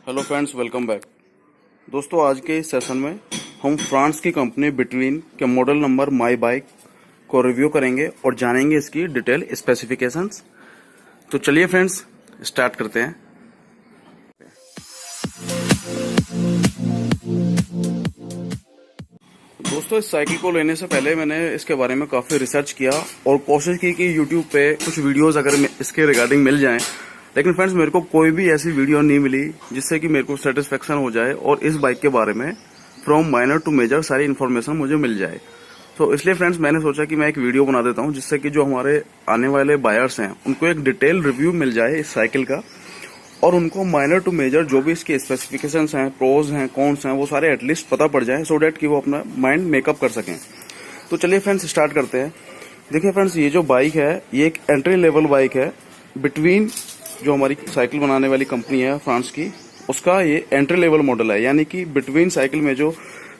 Hello friends, welcome back. दोस्तों, आज के इस सेशन में हम फ्रांस की कंपनी बिटवीन के मॉडल नंबर माई बाइक को रिव्यू करेंगे और जानेंगे इसकी डिटेल स्पेसिफिकेशंस। तो चलिए फ्रेंड्स, स्टार्ट करते हैं। दोस्तों, इस साइकिल को लेने से पहले मैंने इसके बारे में काफ़ी रिसर्च किया और कोशिश की कि यूट्यूब पे कुछ वीडियोस अगर इसके रिगार्डिंग मिल जाएं, लेकिन फ्रेंड्स मेरे को कोई भी ऐसी वीडियो नहीं मिली जिससे कि मेरे को सेटिस्फेक्शन हो जाए और इस बाइक के बारे में फ्रॉम माइनर टू मेजर सारी इन्फॉर्मेशन मुझे मिल जाए। तो इसलिए फ्रेंड्स मैंने सोचा कि मैं एक वीडियो बना देता हूं जिससे कि जो हमारे आने वाले बायर्स हैं उनको एक डिटेल रिव्यू मिल जाए इस साइकिल का, और उनको माइनर टू मेजर जो भी इसके स्पेसिफिकेशंस हैं, प्रोज हैं, कॉन्स हैं, वो सारे एटलीस्ट पता पड़ जाए सो डैट कि वो अपना माइंड मेकअप कर सकें। तो चलिए फ्रेंड्स स्टार्ट करते हैं। देखिए फ्रेंड्स, ये जो बाइक है ये एक एंट्री लेवल बाइक है। बिटवीन जो हमारी साइकिल बनाने वाली कंपनी है फ्रांस की, उसका ये एंट्री लेवल मॉडल है, यानी कि बिटवीन साइकिल में जो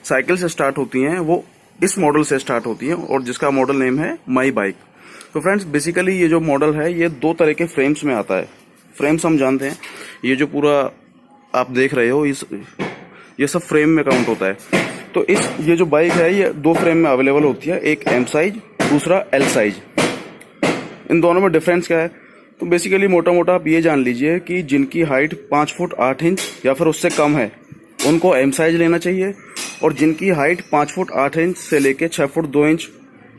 साइकिल से स्टार्ट होती हैं वो इस मॉडल से स्टार्ट होती हैं और जिसका मॉडल नेम है माई बाइक। तो फ्रेंड्स बेसिकली ये जो मॉडल है ये दो तरह के फ्रेम्स में आता है। फ्रेम्स हम जानते हैं, ये जो पूरा आप देख रहे हो ये सब फ्रेम में काउंट होता है। तो ये जो बाइक है ये दो फ्रेम में अवेलेबल होती है, एक एम साइज, दूसरा एल साइज। इन दोनों में डिफरेंस क्या है? तो बेसिकली मोटा मोटा आप ये जान लीजिए कि जिनकी हाइट 5 फुट 8 इंच या फिर उससे कम है उनको एम साइज लेना चाहिए, और जिनकी हाइट 5 फुट 8 इंच से लेके 6 फुट 2 इंच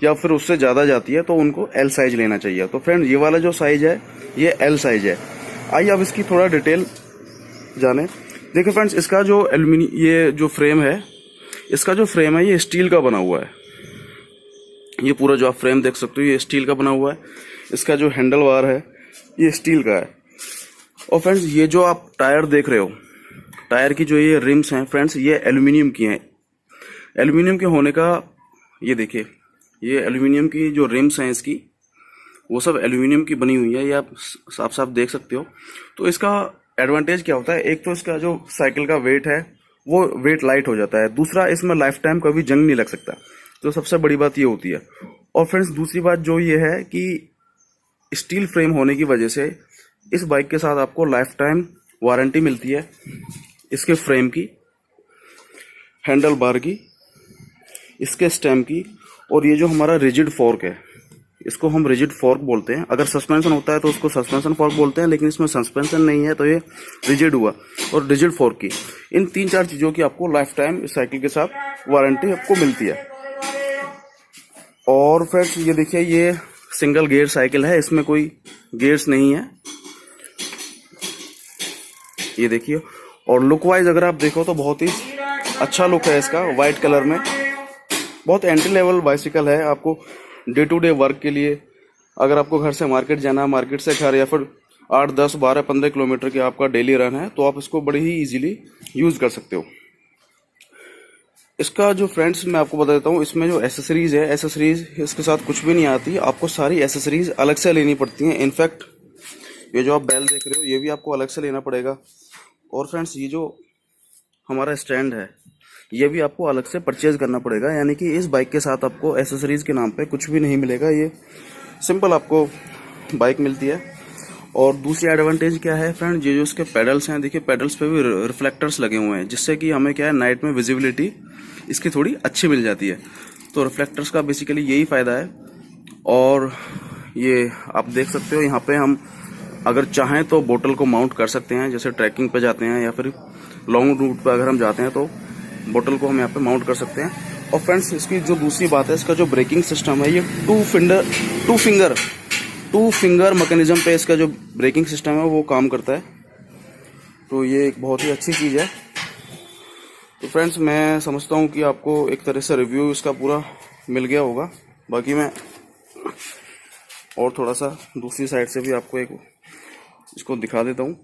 या फिर उससे ज़्यादा जाती है तो उनको एल साइज लेना चाहिए। तो फ्रेंड ये वाला जो साइज है ये एल साइज है। आइए अब इसकी थोड़ा डिटेल जाने। देखिए फ्रेंड्स, इसका जो ये जो फ्रेम है, इसका जो फ्रेम है ये स्टील का बना हुआ है। ये पूरा जो आप फ्रेम देख सकते हो ये स्टील का बना हुआ है। इसका जो हैंडल बार है ये स्टील का है। और फ्रेंड्स ये जो आप टायर देख रहे हो, टायर की जो ये रिम्स हैं फ्रेंड्स ये एल्यूमिनियम की हैं। एल्यूमिनियम के होने का ये देखिए, ये एल्यूमिनियम की जो रिम्स हैं इसकी वो सब एल्यूमिनियम की बनी हुई है, ये आप साफ साफ देख सकते हो। तो इसका एडवांटेज क्या होता है? एक तो इसका जो साइकिल का वेट है वो वेट लाइट हो जाता है, दूसरा इसमें लाइफ टाइम कभी जंग नहीं लग सकता। तो सबसे बड़ी बात ये होती है। और फ्रेंड्स दूसरी बात जो ये है कि स्टील फ्रेम होने की वजह से इस बाइक के साथ आपको लाइफ टाइम वारंटी मिलती है इसके फ्रेम की, हैंडल बार की, इसके स्टेम की, और ये जो हमारा रिजिड फोर्क है इसको हम रिजिड फोर्क बोलते हैं। अगर सस्पेंशन होता है तो उसको सस्पेंशन फोर्क बोलते हैं, लेकिन इसमें सस्पेंशन नहीं है तो ये रिजिड हुआ। और रिजिड फोर्क की इन 3-4 चीज़ों की आपको लाइफ टाइम इस साइकिल के साथ वारंटी आपको मिलती है। और फ्रेंड्स ये देखिए, ये सिंगल गियर साइकिल है, इसमें कोई गियर्स नहीं है, ये देखिए। और लुक वाइज अगर आप देखो तो बहुत ही अच्छा लुक है इसका, व्हाइट कलर में। बहुत एंट्री लेवल बाइसिकल है। आपको डे टू डे वर्क के लिए, अगर आपको घर से मार्केट जाना है, मार्केट से घर, या फिर 8, 10, 12, 15 किलोमीटर की आपका डेली रन है, तो आप इसको बड़ी ही इजीली यूज कर सकते हो। इसका जो फ्रेंड्स मैं आपको बता देता हूँ, इसमें जो एसेसरीज है, एसेसरीज इसके साथ कुछ भी नहीं आती, आपको सारी एसेसरीज अलग से लेनी पड़ती हैं। इनफैक्ट ये जो आप बेल देख रहे हो ये भी आपको अलग से लेना पड़ेगा। और फ्रेंड्स ये जो हमारा स्टैंड है ये भी आपको अलग से परचेज करना पड़ेगा, यानी कि इस बाइक के साथ आपको एसेसरीज के नाम पे कुछ भी नहीं मिलेगा, ये सिंपल आपको बाइक मिलती है। और दूसरी एडवांटेज क्या है फ्रेंड, ये जो इसके पेडल्स हैं, देखिए पेडल्स पे भी रिफ्लेक्टर्स लगे हुए हैं, जिससे कि हमें क्या है नाइट में विजिबिलिटी इसकी थोड़ी अच्छी मिल जाती है। तो रिफ्लेक्टर्स का बेसिकली यही फ़ायदा है। और ये आप देख सकते हो यहाँ पे हम अगर चाहें तो बोतल को माउंट कर सकते हैं, जैसे ट्रैकिंग पे जाते हैं या फिर लॉन्ग रूट पर अगर हम जाते हैं तो बोतल को हम यहाँ पे माउंट कर सकते हैं। और फ्रेंड्स इसकी जो दूसरी बात है, इसका जो ब्रेकिंग सिस्टम है ये टू फिंगर मैकेनिज्म पे इसका जो ब्रेकिंग सिस्टम है वो काम करता है। तो ये एक बहुत ही अच्छी चीज़ है। तो फ्रेंड्स मैं समझता हूँ कि आपको एक तरह से रिव्यू इसका पूरा मिल गया होगा। बाकी मैं और थोड़ा सा दूसरी साइड से भी आपको एक इसको दिखा देता हूँ।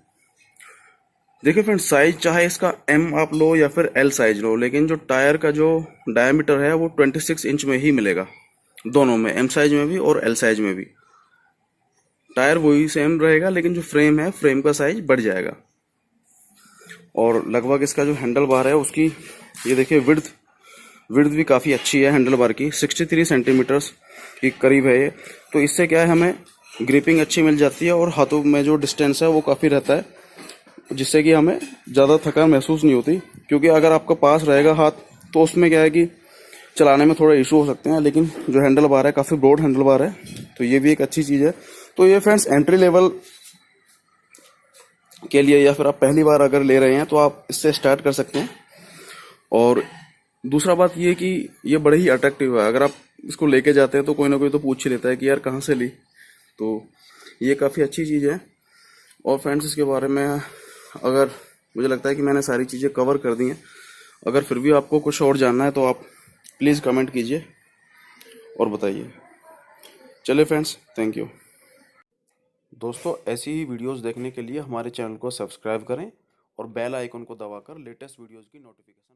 देखिए फ्रेंड्स, साइज चाहे इसका एम आप लो या फिर एल साइज लो, लेकिन जो टायर का जो डायमीटर है वो 26 इंच में ही मिलेगा, दोनों में, एम साइज में भी और एल साइज में भी। टायर वही सेम रहेगा, लेकिन जो फ्रेम है फ्रेम का साइज बढ़ जाएगा। और लगभग इसका जो हैंडल बार है उसकी ये देखिए विड्थ भी काफ़ी अच्छी है हैंडल बार की, 63 सेंटीमीटर्स के करीब है ये। तो इससे क्या है, हमें ग्रिपिंग अच्छी मिल जाती है और हाथों में जो डिस्टेंस है वो काफ़ी रहता है, जिससे कि हमें ज़्यादा थकान महसूस नहीं होती, क्योंकि अगर आपका पास रहेगा हाथ तो उसमें क्या है कि चलाने में थोड़ा इशू हो सकते हैं, लेकिन जो हैंडल बार है काफ़ी ब्रॉड हैंडल बार है, तो ये भी एक अच्छी चीज़ है। तो ये फ्रेंड्स एंट्री लेवल के लिए, या फिर आप पहली बार अगर ले रहे हैं तो आप इससे स्टार्ट कर सकते हैं। और दूसरा बात ये कि ये बड़े ही अट्रैक्टिव है, अगर आप इसको लेके जाते हैं तो कोई ना कोई तो पूछ ही लेता है कि यार कहाँ से ली, तो ये काफ़ी अच्छी चीज़ है। और फ्रेंड्स इसके बारे में अगर मुझे लगता है कि मैंने सारी चीज़ें कवर कर दी हैं, अगर फिर भी आपको कुछ और जानना है तो आप प्लीज़ कमेंट कीजिए और बताइए। चलिए फ्रेंड्स, थैंक यू। दोस्तों, ऐसी ही वीडियोस देखने के लिए हमारे चैनल को सब्सक्राइब करें और बेल आइकन को दबाकर लेटेस्ट वीडियोस की नोटिफिकेशन